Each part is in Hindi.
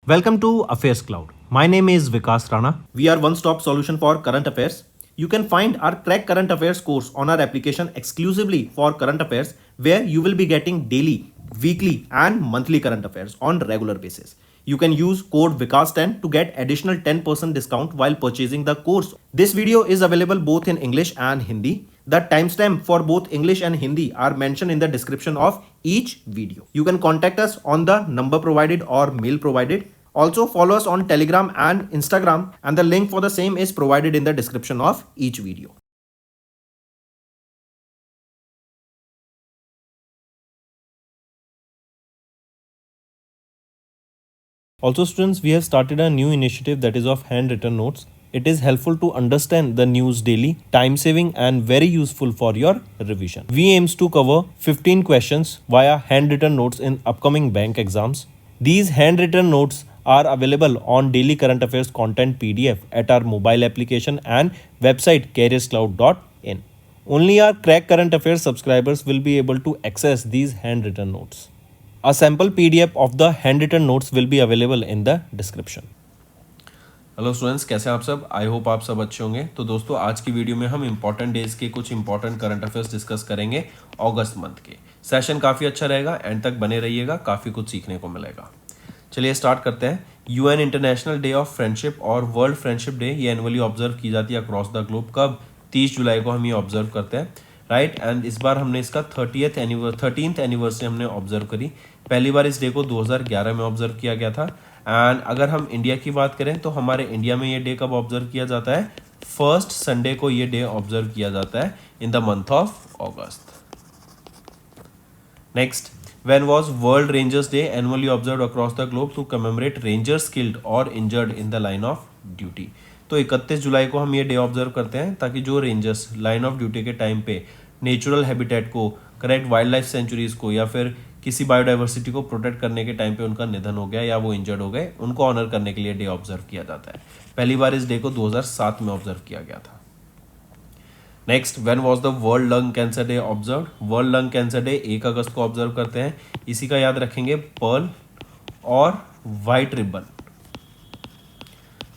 Welcome to Affairs Cloud. My name is Vikas Rana. We are one-stop solution for current affairs. You can find our Crack Current Affairs course on our application exclusively for current affairs, where you will be getting daily, weekly, and monthly current affairs on regular basis. You can use code VIKAS10 to get additional 10% discount while purchasing the course. This video is available both in English and Hindi. The timestamp for both English and Hindi are mentioned in the description of each video. You can contact us on the number provided or mail provided. Also follow us on Telegram and Instagram, and the link for the same is provided in the description of each video. Also students, we have started a new initiative that is of handwritten notes. It is helpful to understand the news daily, time saving and very useful for your revision. We aims to cover 15 questions via handwritten notes in upcoming bank exams. These handwritten notes are available on daily current affairs content PDF at our mobile application and website careerscloud.in. Only our Crack Current Affairs subscribers will be able to access these handwritten notes. A sample PDF of the handwritten notes will be available in the description. Hello students, कैसे हैं आप सब? आई होप आप सब अच्छे होंगे। तो दोस्तों, आज की वीडियो में हम इंपॉर्टेंट डेज के कुछ इंपॉर्टेंट करंट अफेयर्स डिस्कस करेंगे अगस्त मंथ के। सेशन काफ़ी अच्छा रहेगा, एंड तक बने रहिएगा, काफ़ी कुछ सीखने को मिलेगा। चलिए स्टार्ट करते हैं। UN international day of friendship और वर्ल्ड फ्रेंडशिप डे ये एनुअली ऑब्जर्व की जाती है अक्रॉस द ग्लोब। कब? 30 जुलाई को हम ये ऑब्जर्व करते हैं, राइट। एंड इस बार हमने इसका 13th एनिवर्सरी हमने ऑब्जर्व करी। पहली बार इस डे को 2011 में ऑब्जर्व किया गया था। एंड अगर हम इंडिया की बात करें तो हमारे इंडिया में ये डे कब ऑब्जर्व किया जाता है? फर्स्ट संडे को ये डे ऑब्जर्व किया जाता है in the month of August. Next, when was World Rangers Day annually observed across the globe to commemorate rangers killed or injured in the line of duty? तो 31 जुलाई को हम ये डे ऑब्जर्व करते हैं ताकि जो रेंजर्स लाइन ऑफ ड्यूटी के टाइम पे नेचुरल हैबिटेट को, करेक्ट वाइल्ड लाइफ सेंचुरीज को या फिर किसी बायोडाइवर्सिटी को प्रोटेक्ट करने के टाइम पे उनका निधन हो गया या वो इंजर्ड हो गए, उनको ऑनर करने के लिए डे ऑब्जर्व किया जाता है। पहली बार इस डे को 2007 में ऑब्जर्व किया गया था। Next, when was the world lung cancer day observe? World lung cancer day 1 अगस्त को ऑब्जर्व करते हैं। इसी का याद रखेंगे, पर्ल और वाइट रिबन,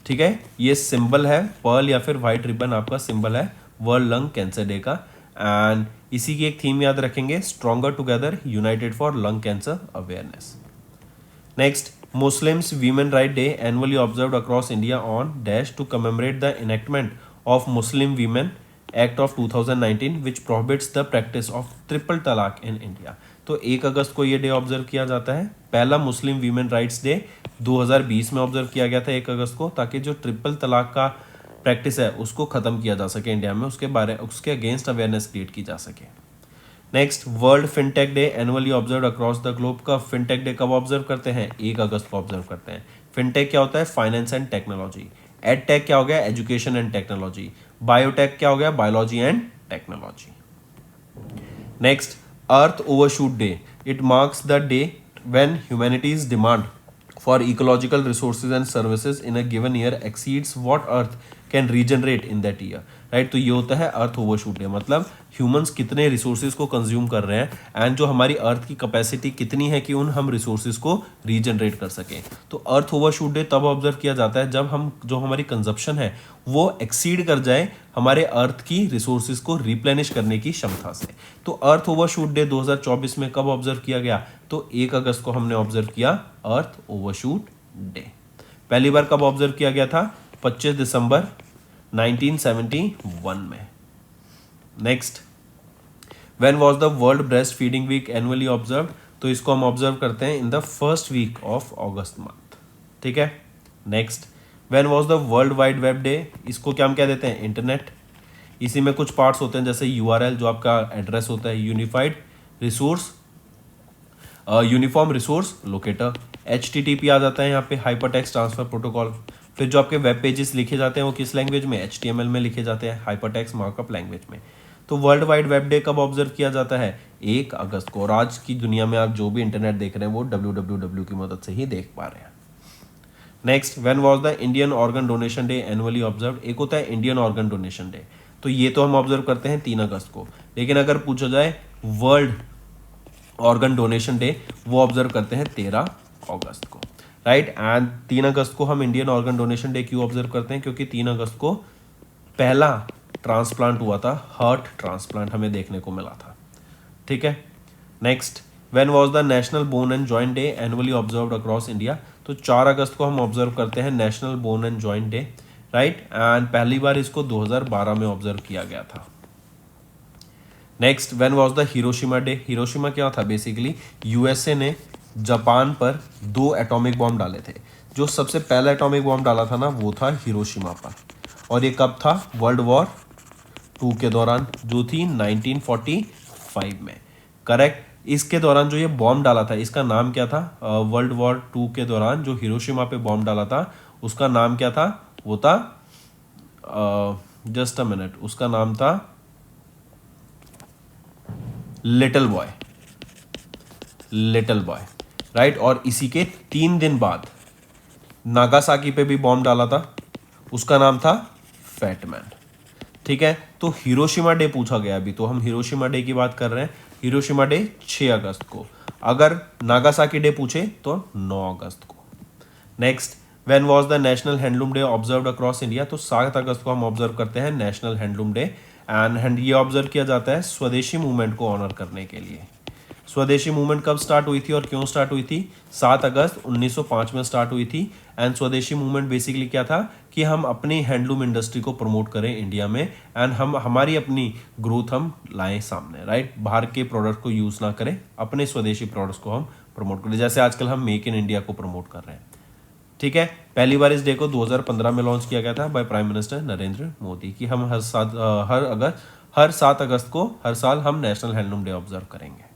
ठीक है। ये सिंबल है, पर्ल या फिर वाइट रिबन आपका सिंबल है वर्ल्ड लंग कैंसर डे का। एंड इसी की एक थीम याद रखेंगे, stronger together united for lung cancer awareness. Next, Muslims women right day annually observed across India on dash to commemorate the enactment of Muslim women act of 2019 which prohibits the practice of triple talaq in India. तो 1 अगस्त को ये डे ऑब्जर्व किया जाता है। पहला मुस्लिम वीमेन राइट्स डे 2020 में ऑब्जर्व किया गया था 1 अगस्त को, ताकि जो ट्रिपल तलाक का प्रैक्टिस है उसको खत्म किया जा सके इंडिया में, उसके अगेंस्ट अवेयरनेस क्रिएट की जा सके। Next, world fintech day annually observe across the globe. का फिनटेक डे कब ऑब्जर्व करते हैं? 1 अगस्त को ऑब्जर्व करते हैं। फिनटेक क्या होता है? Finance and technology. एडटेक क्या हो गया? Education and technology. बायोटेक क्या हो गया? Biology and technology. Next, earth overshoot day. It marks the day when humanities demand for ecological resources and services in a given year exceeds what earth can regenerate in that year, right. तो ये होता है अर्थ ओवरशूट डे, मतलब ह्यूमंस कितने रिसोर्सेज को कंज्यूम कर रहे हैं एंड जो हमारी अर्थ की कैपेसिटी कितनी है कि हम रिसोर्सेज को रीजनरेट कर सकें। तो अर्थ ओवरशूट डे तब ऑब्जर्व किया जाता है जब हमारी कंजप्शन है वो एक्सीड कर जाए हमारे अर्थ की रिसोर्सेज को रिप्लेनिश करने की क्षमता से। तो अर्थ ओवरशूट डे 2024 में कब ऑब्जर्व किया गया? तो 1 अगस्त को हमने ऑब्जर्व किया अर्थ ओवरशूट डे। पहली बार कब ऑब्जर्व किया गया था? 25 दिसंबर 1971 में। Next, when was the world breastfeeding week annually observe? तो इसको हम ऑब्जर्व करते हैं in the first week of August month, ठीक है। Next, when was the world wide web day? इसको क्या हम कह देते हैं? इंटरनेट। इसी में कुछ पार्ट्स होते हैं जैसे यूआरएल जो आपका एड्रेस होता है, यूनिफॉर्म रिसोर्स लोकेटर। HTTP आ जाता है यहाँ पे, हाइपर टेक्स्ट ट्रांसफर प्रोटोकॉल। फिर जो आपके वेब पेजेस लिखे जाते हैं वो किस लैंग्वेज में? HTML में लिखे जाते हैं, हाइपर टेक्स्ट मार्कअप लैंग्वेज में। तो वर्ल्ड वाइड वेब डे कब ऑब्जर्व किया जाता है? 1 अगस्त को। और आज की दुनिया में आप जो भी इंटरनेट देख रहे हैं वो www की मदद से ही देख पा रहे हैं। Next, when was the Indian organ donation day annually observe? एक होता है इंडियन ऑर्गन डोनेशन डे, तो ये तो हम ऑब्जर्व करते हैं 3 अगस्त को। लेकिन अगर पूछा जाए वर्ल्ड ऑर्गन डोनेशन डे, वो ऑब्जर्व करते हैं 13 अगस्त को, राइट। एंड 3 अगस्त को हम इंडियन ऑर्गन डोनेशन डे क्यों ऑब्जर्व करते हैं? क्योंकि 3 अगस्त को पहला ट्रांसप्लांट हुआ था, हार्ट ट्रांसप्लांट हमें देखने को मिला था। ठीक है। Next, when was the national bone and joint day annually observed across India? तो 4 अगस्त को हम ऑब्जर्व करते हैं national bone and joint day, right. And पहली बार इसको 2012 में ऑब्जर्व किया गया था। Next, when was the Hiroshima day? Hiroshima क्या था? बेसिकली यूएसए ने जापान पर 2 एटॉमिक बॉम्ब डाले थे। जो सबसे पहला एटॉमिक बॉम्ब डाला था ना, वो था हिरोशिमा पर। और ये कब था? वर्ल्ड वॉर 2 के दौरान, जो थी 1945 में। करेक्ट। इसके दौरान जो ये बॉम्ब डाला था, इसका नाम क्या था? वर्ल्ड वॉर 2 के दौरान जो हिरोशिमा पे बॉम्ब डाला था, उसका नाम क्या था? वो था जस्ट अ मिनट, उसका नाम था little boy. Little boy, right. और इसी के 3 दिन बाद नागासाकी पे भी बॉम्ब डाला था, उसका नाम था फैटमैन। ठीक है। तो हिरोशिमा डे पूछा गया अभी, तो हम हिरोशिमा डे की बात कर रहे हैं। हिरोशिमा डे 6 अगस्त को। अगर नागासाकी डे पूछे तो 9 अगस्त को। Next, when was the national handloom day observed across India? तो 7 अगस्त को हम ऑब्जर्व करते हैं नेशनल हैंडलूम डे। एंड ये ऑब्जर्व किया जाता है स्वदेशी मूवमेंट को ऑनर करने के लिए। स्वदेशी मूवमेंट कब स्टार्ट हुई थी और क्यों स्टार्ट हुई थी? 7 अगस्त 1905 में स्टार्ट हुई थी। एंड स्वदेशी मूवमेंट बेसिकली क्या था कि हम अपनी हैंडलूम इंडस्ट्री को प्रमोट करें इंडिया में, एंड हम हमारी अपनी ग्रोथ हम लाएं सामने, राइट। बाहर के प्रोडक्ट को यूज़ ना करें, अपने स्वदेशी प्रोडक्ट्स को हम प्रमोट करें, जैसे आजकल हम मेक इन इंडिया को प्रमोट कर रहे हैं। ठीक है। पहली बार इस डे को 2015 में लॉन्च किया गया था by prime minister Narendra Modi कि हम हर 7 अगस्त को हर साल हम नेशनल हैंडलूम डे ऑब्जर्व करेंगे।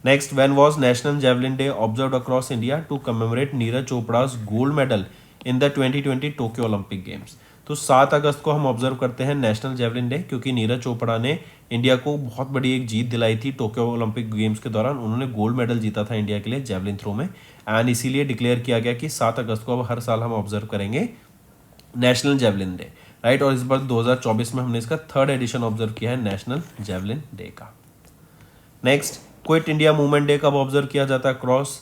Next, when was national javelin day observed across India to commemorate Neeraj Chopra's gold medal in the 2020 Tokyo Olympic games? तो 7 अगस्त को हम ऑब्जर्व करते हैं नेशनल जेवलिन डे, क्योंकि नीरज चोपड़ा ने इंडिया को बहुत बड़ी एक जीत दिलाई थी टोक्यो ओलंपिक गेम्स के दौरान। उन्होंने गोल्ड मेडल जीता था इंडिया के लिए जेवलिन थ्रो में, एंड इसीलिए डिक्लेयर किया गया कि 7 अगस्त को अब हर साल हम ऑब्जर्व करेंगे नेशनल जेवलिन डे, राइट। और इस बार 2024 में हमने इसका 3rd एडिशन ऑब्जर्व किया है नेशनल जेवलिन डे का। Next, quit India movement day कब ऑब्जर्व किया जाता है अक्रॉस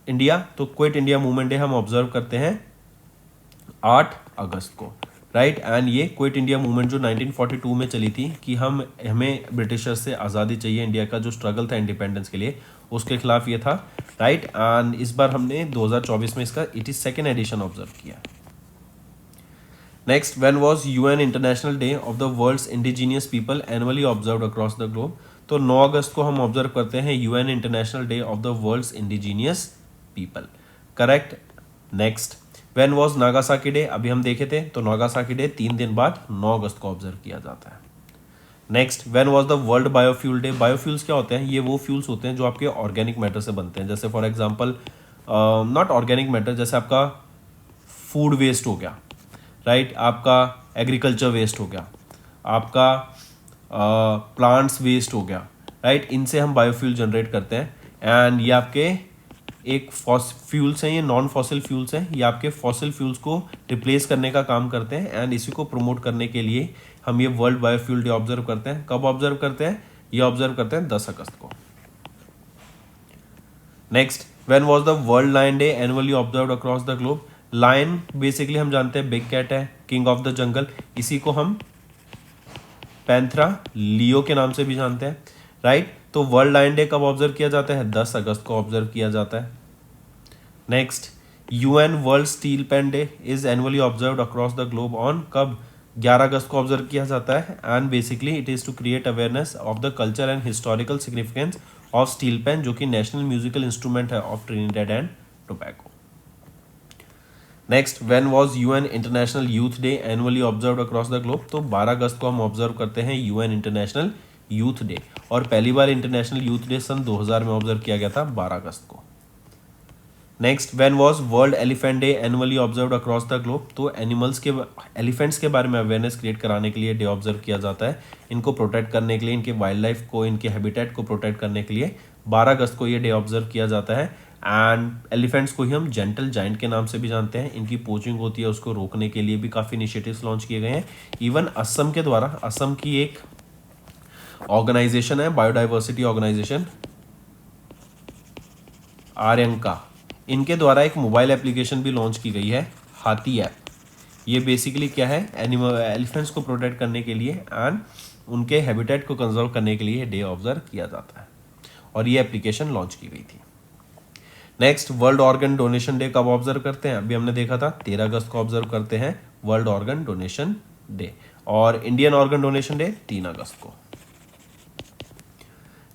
इंडिया? तो क्विट इंडिया मूवमेंट डे हम ऑब्जर्व करते हैं 8 अगस्त को, राइट। एंड ये क्विट इंडिया मूवमेंट जो 1942 में चली थी कि हमें ब्रिटिशर्स से आज़ादी चाहिए, इंडिया का जो स्ट्रगल था इंडिपेंडेंस के लिए, उसके खिलाफ ये था, राइट। एंड इस बार हमने 2024 में इसका 82nd एडिशन ऑब्जर्व किया। Next, when was UN international day of the world's indigenous people annually observed across the globe? तो 9 अगस्त को हम ऑब्जर्व करते हैं UN international day of the world's indigenous people. Correct. Next, when was Nagasaki day? अभी हम देखे थे, तो नागासाकी डे 3 दिन बाद 9 अगस्त को ऑब्जर्व किया जाता है। Next, when was the world biofuel day? Biofuels क्या होते हैं? ये वो फ्यूल्स होते हैं जो आपके ऑर्गेनिक मैटर से बनते हैं, जैसे for example not organic matter, जैसे आपका फूड वेस्ट हो गया, राइट, आपका एग्रीकल्चर वेस्ट हो गया, आपका प्लांट्स वेस्ट हो गया, राइट। इनसे हम बायोफ्यूल जनरेट करते हैं, एंड ये आपके एक फ्यूल्स हैं, ये नॉन फॉसिल फ्यूल्स हैं, ये आपके फॉसिल फ्यूल्स को रिप्लेस करने का काम करते हैं, एंड इसी को प्रमोट करने के लिए हम ये वर्ल्ड बायोफ्यूल डे ऑब्जर्व करते हैं। कब ऑब्जर्व करते हैं? ये ऑब्जर्व करते हैं 10 अगस्त को। Next, when was the world lion day annually observed across the globe? Lion basically हम जानते हैं बिग कैट है, किंग ऑफ द जंगल, इसी को हम पैंथरा लियो के नाम से भी जानते हैं, राइट। तो वर्ल्ड लायन डे कब ऑब्जर्व किया जाता है? 10 अगस्त को ऑब्जर्व किया जाता है। Next, UN world steel pan day is annually observed across the globe on? कब? 11 अगस्त को ऑब्जर्व किया जाता है, and basically it is to create awareness of the culture and historical significance of steel pan, जो कि नेशनल म्यूजिकल इंस्ट्रूमेंट है of Trinidad and Tobago. Next, when was UN international youth day annually observed across the globe? तो 12 अगस्त को हम ऑब्जर्व करते हैं यूएन इंटरनेशनल यूथ डे, और पहली बार इंटरनेशनल यूथ डे सन 2000 में ऑब्जर्व किया गया था 12 अगस्त को। Next, when was world elephant day annually observed across the globe? तो एलिफेंट्स के बारे में अवेयरनेस क्रिएट कराने के लिए डे ऑब्जर्व किया जाता है, इनको प्रोटेक्ट करने के लिए, इनके वाइल्ड लाइफ को, इनके हैबिटेट को प्रोटेक्ट करने के लिए 12 अगस्त को ये डे ऑब्जर्व किया जाता है। एंड एलिफेंट्स को ही हम जेंटल जाइंट के नाम से भी जानते हैं, इनकी पोचिंग होती है, उसको रोकने के लिए भी काफ़ी इनिशिएटिव्स लॉन्च किए गए हैं। इवन असम के द्वारा, असम की एक ऑर्गेनाइजेशन है बायोडाइवर्सिटी ऑर्गेनाइजेशन आर्यंका, इनके द्वारा एक मोबाइल एप्लीकेशन भी लॉन्च की गई है, हाथी ऐप। ये बेसिकली क्या है, एलिफेंट्स को प्रोटेक्ट करने के लिए एंड उनके हैबिटेट को कंजर्व करने के लिए डे ऑब्जर्व किया जाता है, और ये एप्लीकेशन लॉन्च की गई थी। Next, world organ donation day कब ऑब्जर्व करते हैं? अभी हमने देखा था 13 अगस्त को ऑब्जर्व करते हैं वर्ल्ड ऑर्गन डोनेशन डे, और इंडियन ऑर्गन डोनेशन डे 3 अगस्त को।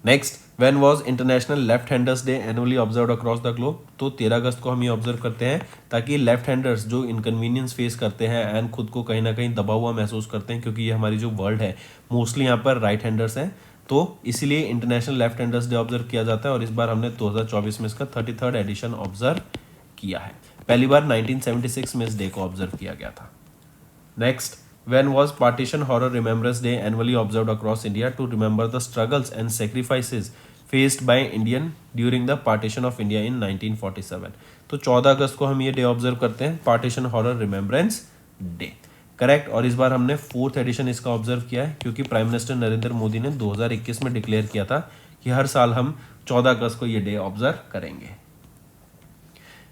Next, when was international left handers day annually observe across the globe? तो 13 अगस्त को हम ये ऑब्जर्व करते हैं ताकि लेफ्ट हैंडर्स जो इनकन्वीनियंस फेस करते हैं एंड खुद को कहीं ना कहीं दबा हुआ महसूस करते हैं, क्योंकि ये हमारी जो वर्ल्ड है मोस्टली यहाँ पर राइट हैंडर्स हैं, तो इसीलिए international left handers day observe किया जाता है, और इस बार हमने 2024 में इसका 33rd एडिशन ऑब्जर्व किया है। पहली बार 1976 में इस डे को ऑब्जर्व किया गया था। Next, when was partition horror remembrance day annually observed across India to remember the struggles and sacrifices faced by Indian during the partition of India in 1947? तो 14 अगस्त को हम ये डे ऑब्जर्व करते हैं, partition horror remembrance day, correct. और इस बार हमने 4th एडिशन इसका ऑब्जर्व किया है, क्योंकि प्राइम मिनिस्टर नरेंद्र मोदी ने 2021 में डिक्लेयर किया था कि हर साल हम 14 अगस्त को ये डे ऑब्जर्व करेंगे।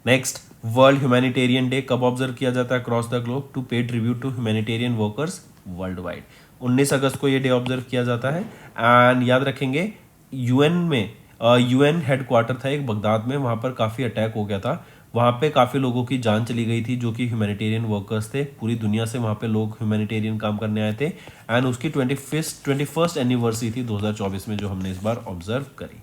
नेक्स्ट, वर्ल्ड ह्यूमैनिटेरियन डे कब ऑब्जर्व किया जाता है across the globe to pay tribute to humanitarian workers worldwide? 19 अगस्त को ये डे ऑब्जर्व किया जाता है। एंड याद रखेंगे, यूएन में यूएन हेडक्वार्टर था एक बगदाद में, वहाँ पर काफ़ी अटैक हो गया था, वहाँ पे काफ़ी लोगों की जान चली गई थी जो कि ह्यूमैनिटेरियन वर्कर्स थे। पूरी दुनिया से वहाँ पे लोग ह्यूमैनिटेरियन काम करने आए थे, एंड उसकी 21st एनिवर्सरी थी 2024 में, जो हमने इस बार ऑब्जर्व करी।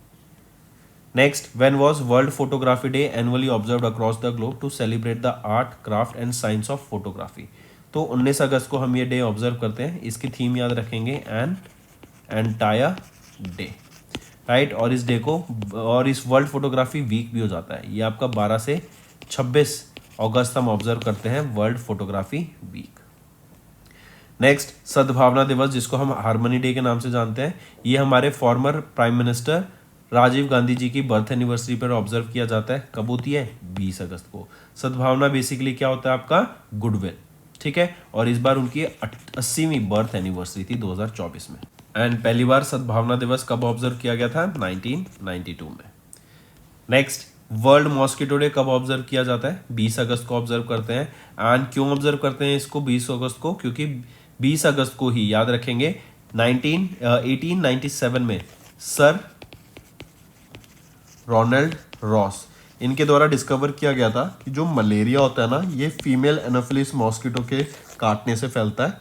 Next, when was World Photography Day annually observed across the globe to celebrate the art, craft and science of photography? तो 19 अगस्त को हम ये डे ऑब्जर्व करते हैं। इसकी थीम याद रखेंगे, एन एंटायर डे, राइट। और इस डे को, और इस वर्ल्ड फोटोग्राफी वीक भी हो जाता है, ये आपका 12 से 26 अगस्त हम ऑब्जर्व करते हैं वर्ल्ड फोटोग्राफी वीक। नेक्स्ट, सद्भावना दिवस, जिसको हम हारमनी डे के नाम से जानते हैं, ये हमारे former prime minister Rajiv Gandhi ji की बर्थ एनिवर्सरी पर ऑब्जर्व किया जाता है। कब होती है? 20 अगस्त को। सद्भावना बेसिकली क्या होता है? आपका गुडविल, ठीक है। और इस बार उनकी 80वीं बर्थ एनिवर्सरी थी 2024 में। एंड पहली बार सद्भावना दिवस कब ऑब्जर्व किया गया था? 1992 में। नेक्स्ट, वर्ल्ड मॉस्किटो डे कब ऑब्जर्व किया जाता है? 20 अगस्त को ऑब्जर्व करते हैं। एंड क्यों ऑब्जर्व करते हैं इसको 20 अगस्त को? क्योंकि 20 अगस्त को ही, याद रखेंगे, 1897 में सर रोनाल्ड रॉस, इनके द्वारा डिस्कवर किया गया था कि जो मलेरिया होता है ना, ये फीमेल एनोफिलिस मॉस्किटो के काटने से फैलता है,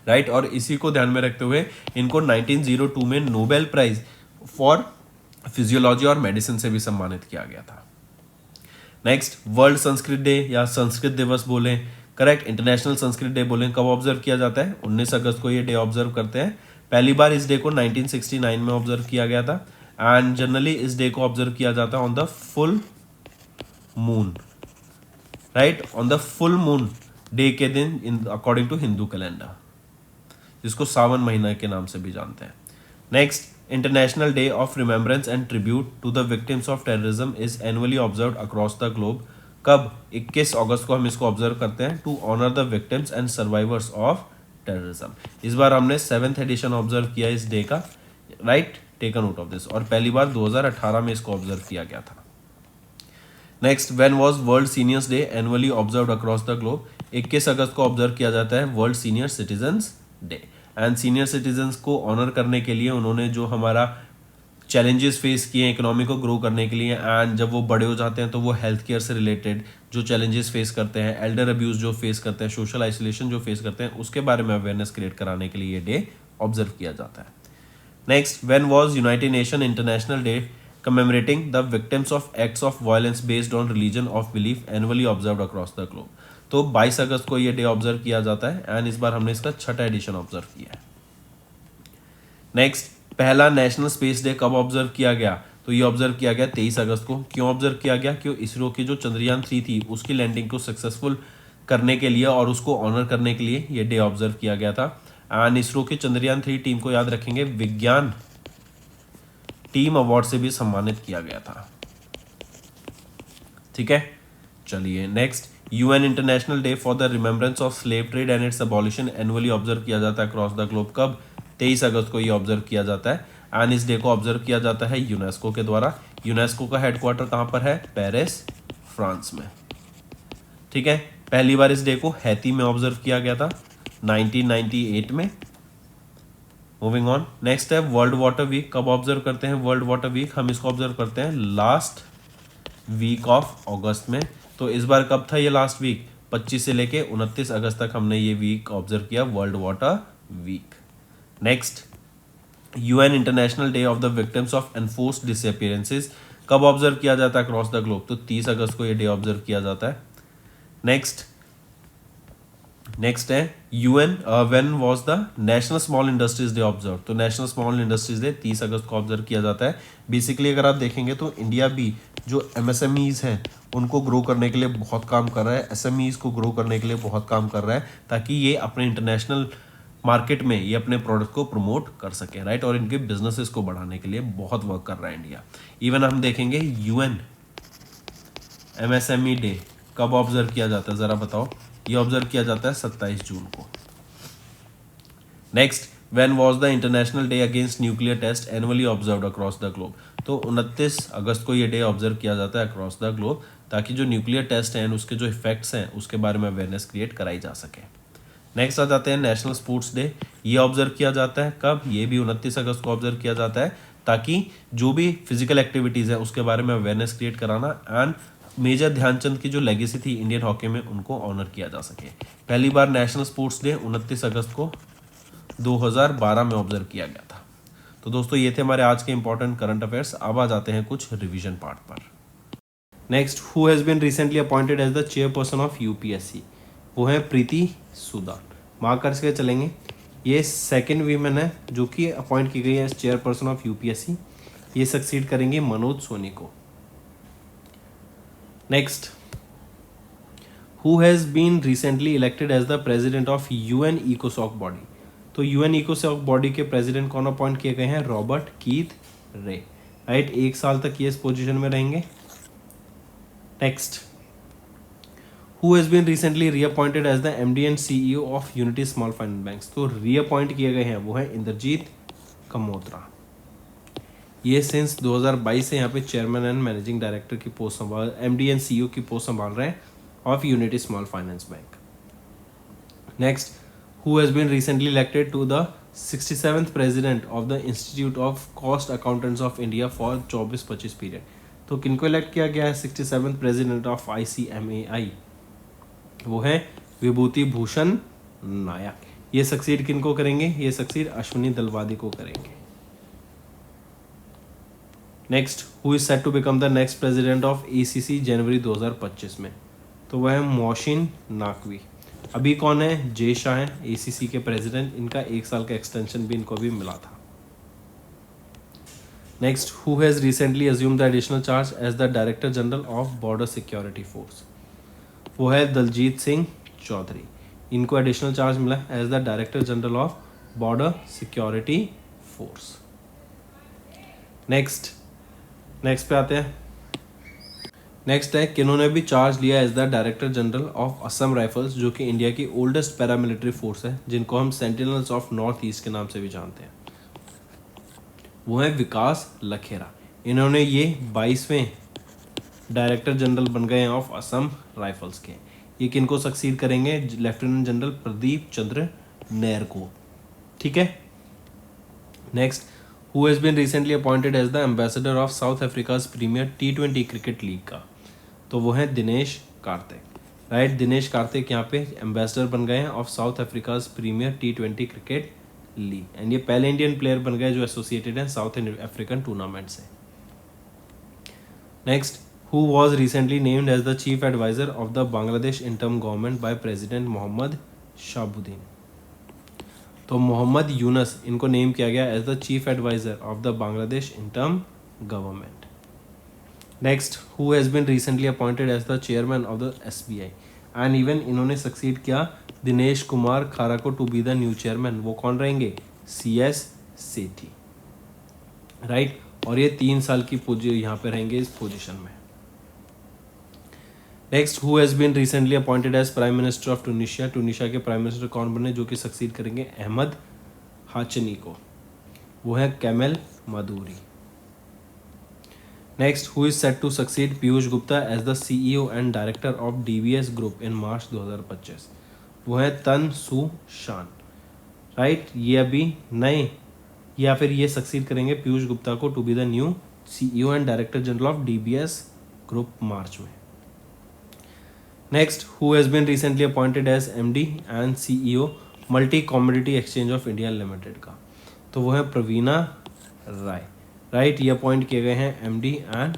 राइट। और इसी को ध्यान में रखते हुए इनको 1902 में नोबेल प्राइज फॉर फिजियोलॉजी और मेडिसिन से भी सम्मानित किया गया था। नेक्स्ट, वर्ल्ड संस्कृत डे या संस्कृत दिवस बोलें, करेक्ट, इंटरनेशनल संस्कृत डे बोलें, कब ऑब्जर्व किया जाता है? 19 अगस्त को ये डे ऑब्जर्व करते हैं। पहली बार इस डे को 1969 में ऑब्जर्व किया गया था, एंड जनरली इस डे को ऑब्जर्व किया जाता है on the full moon, right, on the full moon day के दिन in according to Hindu calendar, जिसको सावन महीना के नाम से भी जानते हैं। Next, international day of remembrance and tribute to the victims of terrorism is annually observed across the globe. कब? 21 अगस्त को हम इसको ऑब्जर्व करते हैं, to honour the victims and survivors of terrorism. इस बार हमने 7th एडिशन ऑब्जर्व किया इस डे का, right, taken out of this, और पहली बार 2018 में इसको ऑब्जर्व किया गया था। Next, when was world seniors day annually observed across the globe? 21 अगस्त को ऑब्जर्व किया जाता है world senior citizens day. And senior citizens को ऑनर करने के लिए उन्होंने जो हमारा चैलेंजेस फेस किए इकोनॉमी को ग्रो करने के लिए, एंड जब वो बड़े हो जाते हैं तो वो हेल्थ केयर से रिलेटेड जो चैलेंजेस फेस करते हैं, एल्डर अब्यूज जो फेस करते हैं, सोशल आइसोलेशन जो फेस करते हैं, उसके बारे में अवेयरनेस क्रिएट कराने के लिए ये डे ऑब्जर्व किया जाता है। Next, when was United nation international day commemorating the victims of acts of violence based on religion of belief annually observed across the globe? तो 22 अगस्त को ये डे ऑब्जर्व किया जाता है, एंड इस बार हमने इसका 6ठा एडिशन ऑब्जर्व किया है। नेक्स्ट, पहला नेशनल स्पेस डे कब ऑब्जर्व किया गया? तो ये ऑब्जर्व किया गया 23 अगस्त को। क्यों ऑब्जर्व किया गया? क्यों इसरो की जो चंद्रयान 3 थी उसकी लैंडिंग को सक्सेसफुल करने के लिए और उसको ऑनर करने के लिए ये डे ऑब्जर्व किया गया था। एंड इसरो की चंद्रयान 3 टीम को याद रखेंगे विज्ञान टीम अवार्ड से भी सम्मानित किया गया था, ठीक है। चलिए next, UN international day for the remembrance of slave trade and it's abolition annually observe किया जाता है अक्रॉस द ग्लोब। कब? 23 अगस्त को ये ऑब्जर्व किया जाता है, एंड इस डे को ऑब्जर्व किया जाता है यूनेस्को के द्वारा। यूनेस्को का हेडक्वार्टर कहाँ पर है? पेरिस, फ्रांस में। ठीक है, पहली बार इस डे को हैती में ऑब्जर्व किया गया था 1998 में। मूविंग ऑन, नेक्स्ट है वर्ल्ड वाटर वीक। कब ऑब्जर्व करते हैं वर्ल्ड वाटर वीक? हम इसको ऑब्जर्व करते हैं लास्ट वीक ऑफ अगस्त में। तो इस बार कब था ये लास्ट वीक? 25 से लेके 29 अगस्त तक हमने ये वीक ऑब्जर्व किया, world water week. Next, UN international day of the victims of enforced disappearances कब ऑब्जर्व किया जाता है अक्रॉस द ग्लोब? तो 30 अगस्त को ये डे ऑब्जर्व किया जाता है। नेक्स्ट है UN when was the national small industries day observe? तो नेशनल स्मॉल इंडस्ट्रीज डे 30 अगस्त को ऑब्जर्व किया जाता है। बेसिकली अगर आप देखेंगे तो इंडिया भी जो एमएसएमईज हैं उनको ग्रो करने के लिए बहुत काम कर रहा है, एसएमईज को ग्रो करने के लिए बहुत काम कर रहा है, ताकि ये अपने इंटरनेशनल मार्केट में ये अपने प्रोडक्ट को प्रमोट कर सके, राइट। और इनके बिजनेसेस को बढ़ाने के लिए बहुत वर्क कर रहा है इंडिया। इवन हम देखेंगे यूएन एमएसएमई डे कब ऑब्जर्व किया जाता है, जरा बताओ? ये ऑब्जर्व किया जाता है 27 जून को। Next, when was the international day against nuclear test annually observed across the globe? तो 29 अगस्त को ये डे ऑब्जर्व किया जाता है अक्रॉस द ग्लोब, ताकि जो न्यूक्लियर टेस्ट हैं उसके जो इफेक्ट्स हैं उसके बारे में अवेयरनेस क्रिएट कराई जा सके। नेक्स्ट आ जाते हैं नेशनल स्पोर्ट्स डे। ये ऑब्जर्व किया जाता है कब? ये भी 29 अगस्त को ऑब्जर्व किया जाता है, ताकि जो भी फिजिकल एक्टिविटीज़ है उसके बारे में अवेयरनेस क्रिएट कराना एंड मेजर ध्यानचंद की जो लेगेसी थी इंडियन हॉकी में उनको ऑनर किया जा सके। पहली बार नेशनल स्पोर्ट्स डे 29 अगस्त को 2012 में ऑब्जर्व किया गया था। तो दोस्तों ये थे हमारे आज के इंपॉर्टेंट करंट अफेयर्स। अब आ जाते हैं कुछ रिवीजन पार्ट पर। Next, who has been recently appointed as the chairperson of UPSC? वो है प्रीति सूदान। मार्क करके चलेंगे, ये सेकेंड वीमेन है जो कि अपॉइंट की गई है एज चेयरपर्सन ऑफ यूपीएससी। ये सक्सीड करेंगे मनोज सोनी को। Next, who has been recently elected as the president of UN इकोसॉक बॉडी? तो यूएन इकोसॉक बॉडी के प्रेसिडेंट कौन अपॉइंट किए गए हैं? रॉबर्ट कीथ रे, राइट। 1 साल तक ये इस पोजीशन में रहेंगे। Next, who has been recently reappointed as the MD and CEO of unity small finance banks? तो रीअपॉइंट किए गए हैं वो है इंद्रजीत कमोत्रा। ये सिंस 2022 से यहाँ पे चेयरमैन एंड मैनेजिंग डायरेक्टर की पोस्ट संभाल, एमडी एंड सीईओ की पोस्ट संभाल रहे हैं of unity small finance bank. Next, who has been recently elected to the 67th president of the institute of cost accountants of India for 24-25 period? तो किनको इलेक्ट किया गया है 67th प्रेसिडेंट ऑफ ICMAI? वो है विभूति भूषण नायक। ये सक्सीड किनको करेंगे? ये सक्सीड अश्विनी दलवादी को करेंगे। Next, who is set to become the next president of ACC जनवरी 2025 में? तो वह है मोहसिन नाकवी। अभी कौन है? जे शाह हैं ACC के प्रेसिडेंट। इनका 1 साल का एक्सटेंशन भी इनको भी मिला था। Next, who has recently assume the additional charge as the director general of border security force? वो है दलजीत सिंह चौधरी। इनको एडिशनल चार्ज मिला as the director general of border security force. Next पे आते हैं। नेक्स्ट है किन्होंने भी चार्ज लिया as the director general of Assam rifles, जो कि इंडिया की ओल्डेस्ट पैरामिलिट्री फोर्स है, जिनको हम सेंटिनल्स ऑफ नॉर्थ ईस्ट के नाम से भी जानते हैं। वो है विकास लखेरा। इन्होंने ये 22वें डायरेक्टर जनरल बन गए हैं ऑफ असम राइफल्स के। ये किनको सक्सीड करेंगे? लेफ्टिनेंट जनरल प्रदीप चंद्र नैर को। ठीक है। Next, who has been recently appointed as the ambassador of South Africa's premier T20 cricket league का? तो वो है दिनेश कार्तिक, राइट। दिनेश कार्तिक यहाँ पे एम्बेसडर बन गए हैं of South Africa's premier T20 cricket league, and ये पहले इंडियन प्लेयर बन गए जो एसोसिएटेड हैं साउथ अफ्रीकन टूर्नामेंट से। Next, who was recently named as the chief advisor of the Bangladesh interim government by President Mohammed Shahabuddin? तो मोहम्मद यूनस इनको नेम किया गया as the chief adviser of the Bangladesh interim government. Next, who has been recently appointed as the chairman of the SBI, and even इन्होंने सक्सीड किया दिनेश कुमार खारा को to be the new chairman. वो कौन रहेंगे? CS Setty, right. और ये 3 साल की यहाँ पे रहेंगे इस पोजिशन में। Next, who has been recently appointed as prime minister of Tunisia? Tunisia के प्राइम मिनिस्टर कौन बने जो कि सक्सीड करेंगे अहमद हाचनी को? वो है कैमल मादूरी। Next, who is set to succeed Piyush Gupta as the CEO and director of DBS group in March 2025? वो है तन सू शान, राइट। ये अभी नए या फिर ये सक्सीड करेंगे पीयूष गुप्ता को to be the new CEO and director general of DBS group March में। Next, who has been recently appointed as MD and CEO multi commodity exchange of India limited का? तो वो है प्रवीणा राय, राइट। ये अपॉइंट किए गए हैं MD and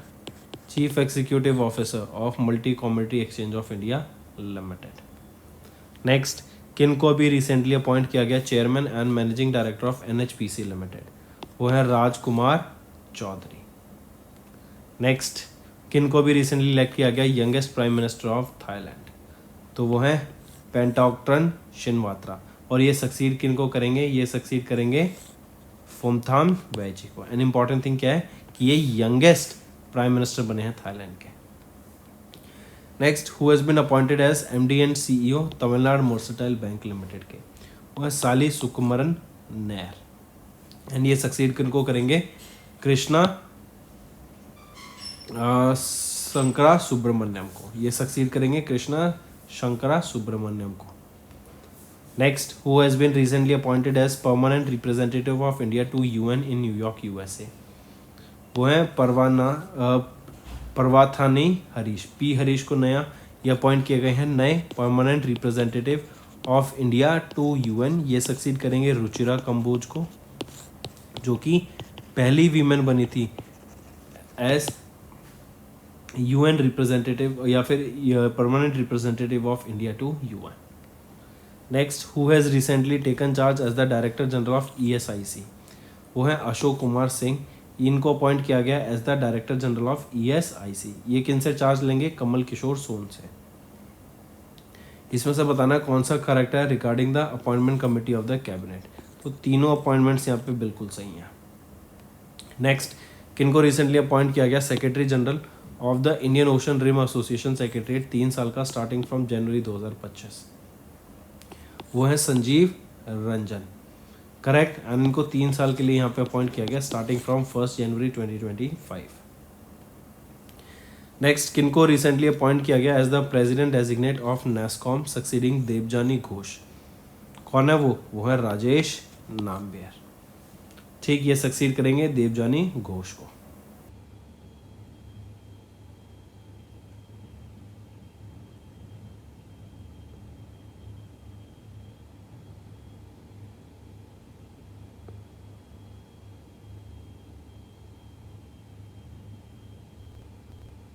chief executive officer of multi commodity exchange of India limited. Next, किन को भी रिसेंटली अपॉइंट किया गया chairman and managing director of NHPC limited? वो है राजकुमार चौधरी। नेक्स्ट, किन को भी रिसेंटली इलेक्ट किया गया youngest prime minister of Thailand? तो वो है पेंटाउकट्रन शिनवात्रा। और ये सक्सीड किन को करेंगे? ये सक्सीड करेंगे फोमथाम वेजी को। एन इम्पॉर्टेंट थिंग क्या है कि ये यंगेस्ट प्राइम मिनिस्टर बने हैं थाईलैंड के। Next, who has been appointed as MD and CEO Tamil Nadu mercantile bank limited के? वो है साली सुकुमरन नायर। एंड ये सक्सीड किनको करेंगे? कृष्णा शंकरा सुब्रमण्यम को। ये सक्सीड करेंगे कृष्णा शंकरा सुब्रमण्यम को। Next, who has been recently appointed as permanent representative of India to UN in New York USA? वो है परवाथानी हरीश। P हरीश को नया ये अपॉइंट किए गए हैं नए permanent representative of India to UN। ये सक्सीड करेंगे रुचिरा कंबोज को, जो कि पहली वीमेन बनी थी एज UN रिप्रेजेंटेटिव या फिर permanent representative of India to UN। Next, who has recently taken charge as the director general of ESIC? वो है अशोक कुमार सिंह। इनको अपॉइंट किया गया as the director general of ESIC। ये किन से चार्ज लेंगे? कमल किशोर सोन से। इसमें से बताना कौन सा करेक्ट है regarding the appointment committee of the cabinet. तो तीनों अपॉइंटमेंट्स यहाँ पे बिल्कुल सही हैं। नेक्स्ट, किनको रिसेंटली अपॉइंट किया गया secretary general of the Indian ocean rim association secretariat 3 साल का स्टार्टिंग फ्रॉम जनवरी 2025? वो है संजीव रंजन, करेक्ट। एंड इनको 3 साल के लिए यहाँ पे अपॉइंट किया गया स्टार्टिंग फ्रॉम 1 जनवरी 2025। नेक्स्ट, किनको रिसेंटली अपॉइंट किया गया as the president designate of NASSCOM succeeding Debjani Ghosh? कौन है वो है राजेश नाम्बियर। ठीक, ये सक्सीड करेंगे देवजानी घोष को।